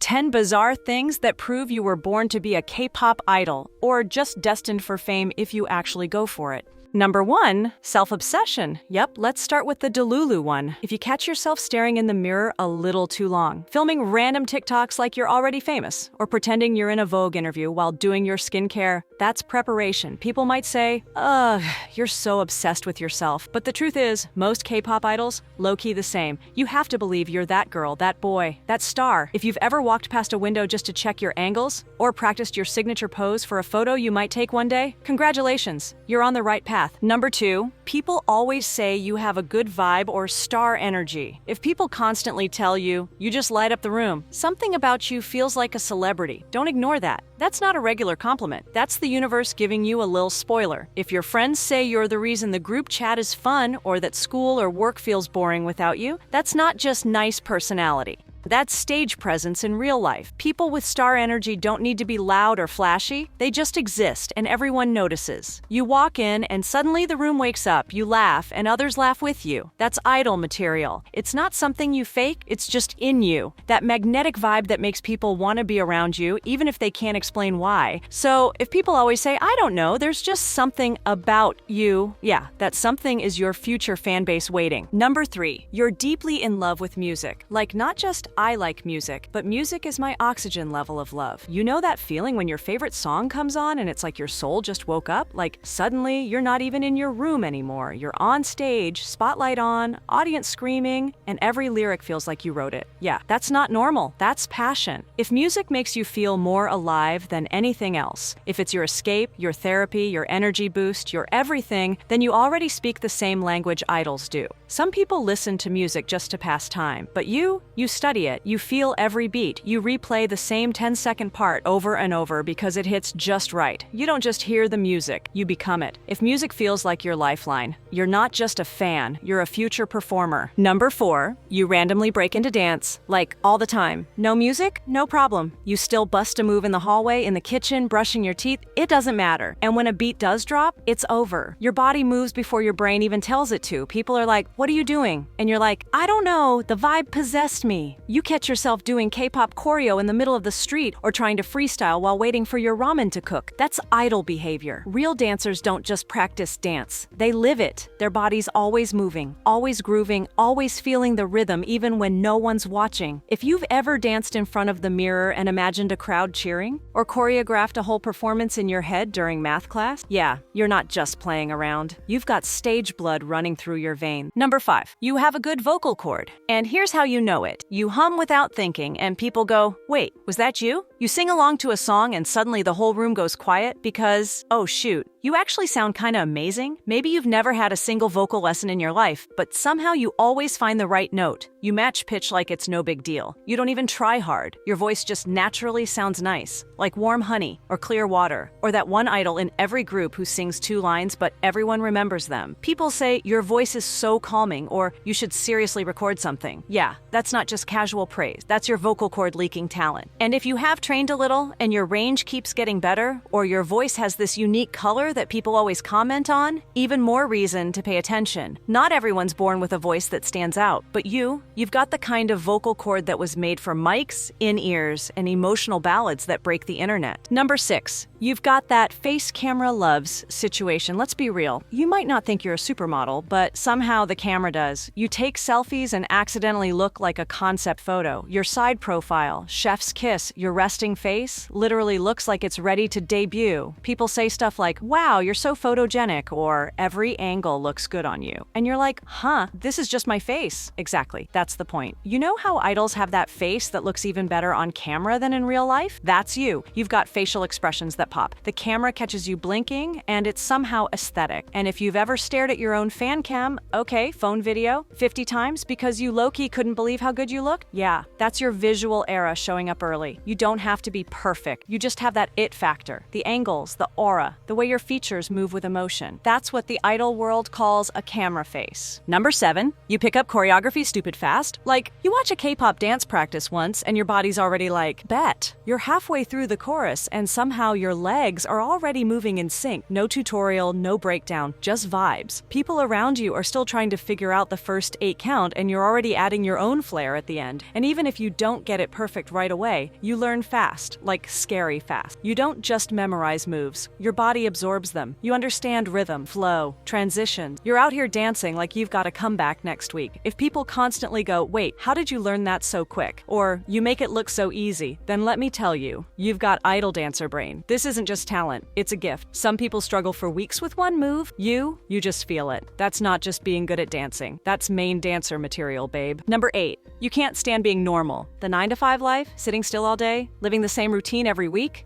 10 bizarre things that prove you were born to be a K-pop idol, or just destined for fame if you actually go for it. Number 1, self-obsession. Yep, let's start with the Delulu one. If you catch yourself staring in the mirror a little too long, filming random TikToks like you're already famous, or pretending you're in a Vogue interview while doing your skincare, that's preparation. People might say, ugh, you're so obsessed with yourself. But the truth is, most K-pop idols, low-key the same. You have to believe you're that girl, that boy, that star. If you've ever walked past a window just to check your angles, or practiced your signature pose for a photo you might take one day, congratulations, you're on the right path. Number 2, people always say you have a good vibe or star energy. If people constantly tell you, you just light up the room, something about you feels like a celebrity. Don't ignore that. That's not a regular compliment. That's the universe giving you a little spoiler. If your friends say you're the reason the group chat is fun or that school or work feels boring without you, that's not just nice personality. That's stage presence in real life. People with star energy don't need to be loud or flashy. They just exist and everyone notices. You walk in and suddenly the room wakes up, you laugh, and others laugh with you. That's idol material. It's not something you fake, it's just in you. That magnetic vibe that makes people want to be around you, even if they can't explain why. So if people always say, I don't know, there's just something about you, yeah, that something is your future fan base waiting. Number 3, you're deeply in love with music. Like not just I like music, but music is my oxygen level of love. You know that feeling when your favorite song comes on and it's like your soul just woke up? Like suddenly you're not even in your room anymore. You're on stage, spotlight on, audience screaming, and every lyric feels like you wrote it. Yeah, that's not normal. That's passion. If music makes you feel more alive than anything else, if it's your escape, your therapy, your energy boost, your everything, then you already speak the same language idols do. Some people listen to music just to pass time, but you study it, you feel every beat, you replay the same 10-second part over and over because it hits just right. You don't just hear the music, you become it. If music feels like your lifeline, you're not just a fan, you're a future performer. Number 4, you randomly break into dance, like all the time. No music? No problem. You still bust a move in the hallway, in the kitchen, brushing your teeth, it doesn't matter. And when a beat does drop, it's over. Your body moves before your brain even tells it to. People are like, what are you doing? And you're like, I don't know, the vibe possessed me. You catch yourself doing K-pop choreo in the middle of the street or trying to freestyle while waiting for your ramen to cook. That's idol behavior. Real dancers don't just practice dance. They live it. Their body's always moving, always grooving, always feeling the rhythm even when no one's watching. If you've ever danced in front of the mirror and imagined a crowd cheering, or choreographed a whole performance in your head during math class, yeah, you're not just playing around. You've got stage blood running through your veins. Number 5, you have a good vocal cord. And here's how you know it. You hum without thinking, and people go, wait, was that you? You sing along to a song and suddenly the whole room goes quiet because, oh shoot, you actually sound kinda amazing. Maybe you've never had a single vocal lesson in your life, but somehow you always find the right note. You match pitch like it's no big deal. You don't even try hard. Your voice just naturally sounds nice, like warm honey or clear water, or that one idol in every group who sings 2 lines but everyone remembers them. People say your voice is so calming or you should seriously record something. Yeah, that's not just casual praise. That's your vocal cord leaking talent. And if you have trained a little and your range keeps getting better, or your voice has this unique color that people always comment on, even more reason to pay attention. Not everyone's born with a voice that stands out, but you've got the kind of vocal cord that was made for mics, in-ears, and emotional ballads that break the internet. Number 6, you've got that face camera loves situation. Let's be real. You might not think you're a supermodel, but somehow the camera does. You take selfies and accidentally look like a concept photo. Your side profile, chef's kiss, your resting face literally looks like it's ready to debut. People say stuff like, wow, you're so photogenic, or every angle looks good on you. And you're like, huh, this is just my face. Exactly, that's the point. You know how idols have that face that looks even better on camera than in real life? That's you. You've got facial expressions that pop. The camera catches you blinking, and it's somehow aesthetic. And if you've ever stared at your own fan cam, okay, phone video, 50 times because you low-key couldn't believe how good you look? Yeah, that's your visual era showing up early. You don't have to be perfect. You just have that it factor. The angles, the aura, the way your features move with emotion. That's what the idol world calls a camera face. Number 7, you pick up choreography stupid fast. Like, you watch a K-pop dance practice once and your body's already like, bet. You're halfway through the chorus and somehow your legs are already moving in sync. No tutorial, no breakdown, just vibes. People around you are still trying to figure out the first 8 count and you're already adding your own flair at the end. friend. And even if you don't get it perfect right away, you learn fast, like scary fast. You don't just memorize moves. Your body absorbs them. You understand rhythm, flow, transitions. You're out here dancing like you've got a comeback next week. If people constantly go, "Wait, how did you learn that so quick?" or "You make it look so easy," then let me tell you, you've got idol dancer brain. This isn't just talent, it's a gift. Some people struggle for weeks with one move. You just feel it. That's not just being good at dancing. That's main dancer material, babe. Number 8, you can't stand being normal. The 9-to-5 life, sitting still all day, living the same routine every week?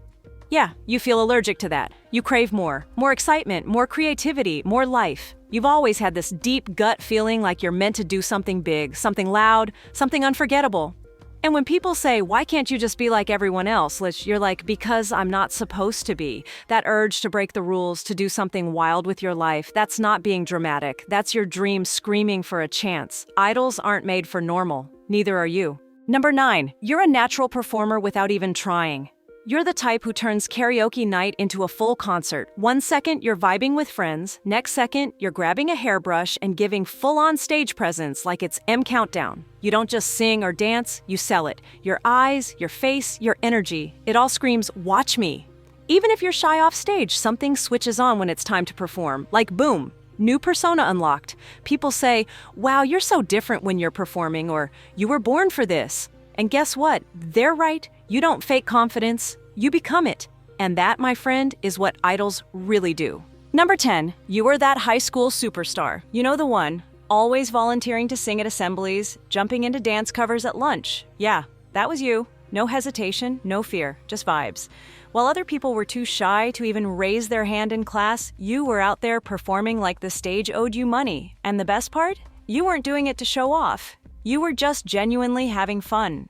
Yeah, you feel allergic to that. You crave more excitement, more creativity, more life. You've always had this deep gut feeling like you're meant to do something big, something loud, something unforgettable. And when people say, "Why can't you just be like everyone else?" you're like, "Because I'm not supposed to be." That urge to break the rules, to do something wild with your life, that's not being dramatic. That's your dream screaming for a chance. Idols aren't made for normal. Neither are you. Number 9, you're a natural performer without even trying. You're the type who turns karaoke night into a full concert. One second, you're vibing with friends. Next second, you're grabbing a hairbrush and giving full-on stage presence like it's M Countdown. You don't just sing or dance, you sell it. Your eyes, your face, your energy. It all screams, "Watch me." Even if you're shy off stage, something switches on when it's time to perform. Like boom, new persona unlocked. People say, "Wow, you're so different when you're performing," or "You were born for this." And guess what? They're right. You don't fake confidence, you become it. And that, my friend, is what idols really do. Number 10, you are that high school superstar. You know the one, always volunteering to sing at assemblies, jumping into dance covers at lunch. Yeah, that was you. No hesitation, no fear, just vibes. While other people were too shy to even raise their hand in class, you were out there performing like the stage owed you money. And the best part? You weren't doing it to show off. You were just genuinely having fun.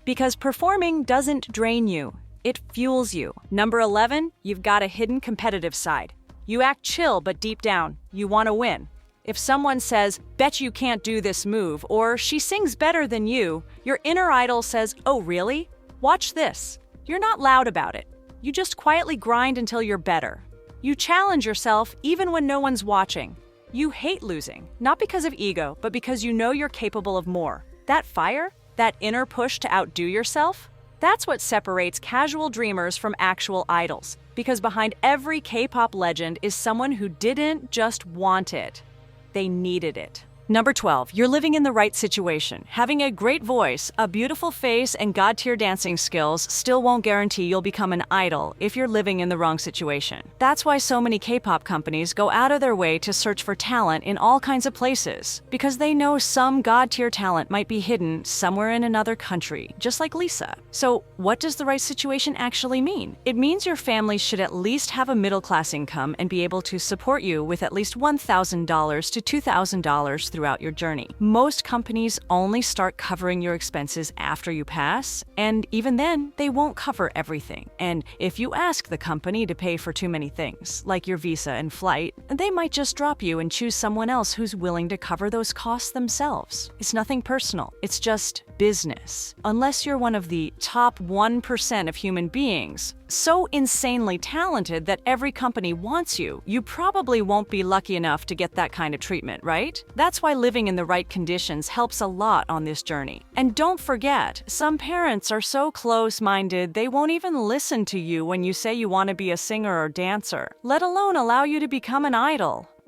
Because performing doesn't drain you, it fuels you. Number 11, you've got a hidden competitive side. You act chill, but deep down, you want to win. If someone says, "Bet you can't do this move," or "She sings better than you," your inner idol says, "Oh, really? Watch this." You're not loud about it. You just quietly grind until you're better. You challenge yourself even when no one's watching. You hate losing, not because of ego, but because you know you're capable of more. That fire? That inner push to outdo yourself? That's what separates casual dreamers from actual idols. Because behind every K-pop legend is someone who didn't just want it. They needed it. Number 12, you're living in the right situation. Having a great voice, a beautiful face, and God-tier dancing skills still won't guarantee you'll become an idol if you're living in the wrong situation. That's why so many K-pop companies go out of their way to search for talent in all kinds of places, because they know some God-tier talent might be hidden somewhere in another country, just like Lisa. So what does the right situation actually mean? It means your family should at least have a middle-class income and be able to support you with at least $1,000 to $2,000 throughout your journey. Most companies only start covering your expenses after you pass, and even then, they won't cover everything. And if you ask the company to pay for too many things, like your visa and flight, they might just drop you and choose someone else who's willing to cover those costs themselves. It's nothing personal, it's just business. Unless you're one of the top 1% of human beings, so insanely talented that every company wants you, you probably won't be lucky enough to get that kind of treatment, right? That's why living in the right conditions helps a lot on this journey. And don't forget, some parents are so close-minded they won't even listen to you when you say you want to be a singer or dancer, let alone allow you to become an idol.